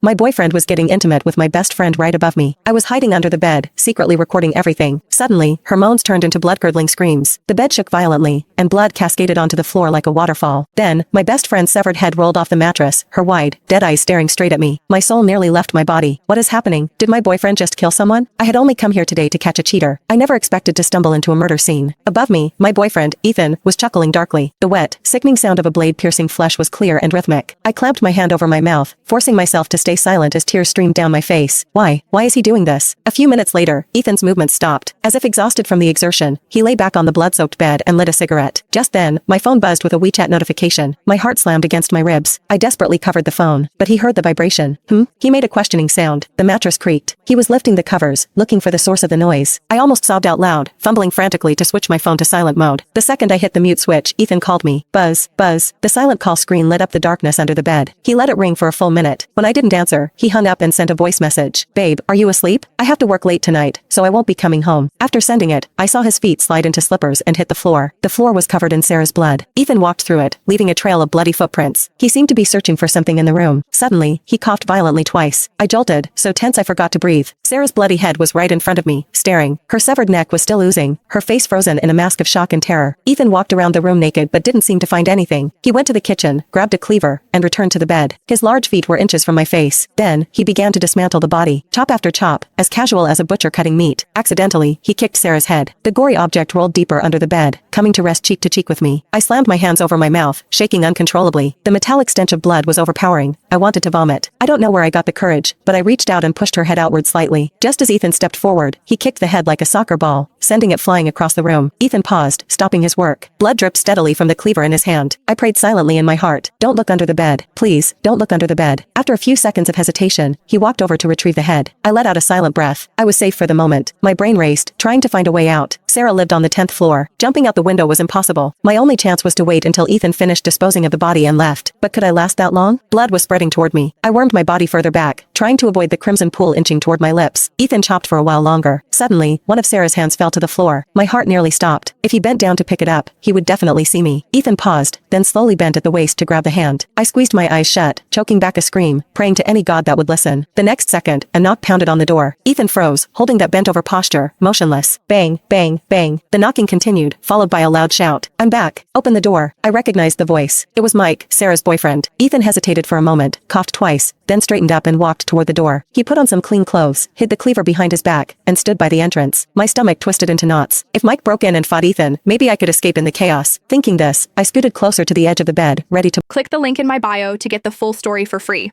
My boyfriend was getting intimate with my best friend right above me. I was hiding under the bed, secretly recording everything. Suddenly, her moans turned into blood-curdling screams. The bed shook violently, and blood cascaded onto the floor like a waterfall. Then, my best friend's severed head rolled off the mattress, her wide, dead eyes staring straight at me. My soul nearly left my body. What is happening? Did my boyfriend just kill someone? I had only come here today to catch a cheater. I never expected to stumble into a murder scene. Above me, my boyfriend, Ethan, was chuckling darkly. The wet, sickening sound of a blade piercing flesh was clear and rhythmic. I clamped my hand over my mouth, forcing myself to stay silent as tears streamed down my face. Why is he doing this? A few minutes later, Ethan's movements stopped. As if exhausted from the exertion, he lay back on the blood-soaked bed and lit a cigarette. Just then, my phone buzzed with a WeChat notification. My heart slammed against my ribs. I desperately covered the phone, but he heard the vibration. He made a questioning sound. The mattress creaked. He was lifting the covers, looking for the source of the noise. I almost sobbed out loud, fumbling frantically to switch my phone to silent mode. The second I hit the mute switch, Ethan called me. Buzz, buzz. The silent call screen lit up the darkness under the bed. He let it ring for a full minute. When I didn't answer, he hung up and sent a voice message. Babe, are you asleep? I have to work late tonight, so I won't be coming home. After sending it, I saw his feet slide into slippers and hit the floor. The floor was covered in Sarah's blood. Ethan walked through it, leaving a trail of bloody footprints. He seemed to be searching for something in the room. Suddenly, he coughed violently twice. I jolted, so tense I forgot to breathe. Sarah's bloody head was right in front of me, staring. Her severed neck was still oozing, her face frozen in a mask of shock and terror. Ethan walked around the room naked but didn't seem to find anything. He went to the kitchen, grabbed a cleaver, and returned to the bed. His large feet were inches from my face. Then, he began to dismantle the body, chop after chop, as casual as a butcher cutting meat. Accidentally, he kicked Sarah's head. The gory object rolled deeper under the bed, coming to rest cheek to cheek with me. I slammed my hands over my mouth, shaking uncontrollably. The metallic stench of blood was overpowering. I wanted to vomit. I don't know where I got the courage, but I reached out and pushed her head outward slightly. Just as Ethan stepped forward, he kicked the head like a soccer ball, sending it flying across the room. Ethan paused, stopping his work. Blood dripped steadily from the cleaver in his hand. I prayed silently in my heart. Don't look under the bed. Please, don't look under the bed. After a few seconds of hesitation, he walked over to retrieve the head. I let out a silent breath. I was safe for the moment. My brain raced, trying to find a way out. Sarah lived on the 10th floor. Jumping out the window was impossible. My only chance was to wait until Ethan finished disposing of the body and left. But could I last that long? Blood was spreading toward me. I wormed my body further back, trying to avoid the crimson pool inching toward my lips. Ethan chopped for a while longer. Suddenly, one of Sarah's hands fell to the floor. My heart nearly stopped. If he bent down to pick it up, he would definitely see me. Ethan paused, then slowly bent at the waist to grab the hand. I squeezed my eyes shut, choking back a scream, praying to any god that would listen. The next second, a knock pounded on the door. Ethan froze, holding that bent-over posture, motionless. Bang, bang, bang. The knocking continued, followed by a loud shout. I'm back. Open the door. I recognized the voice. It was Mike, Sarah's boyfriend. Ethan hesitated for a moment, coughed twice, then straightened up and walked toward the door. He put on some clean clothes, hid the cleaver behind his back, and stood by the entrance. My stomach twisted into knots. If Mike broke in and fought Ethan, maybe I could escape in the chaos. Thinking this, I scooted closer to the edge of the bed, ready to Click the link in my bio to get the full story for free.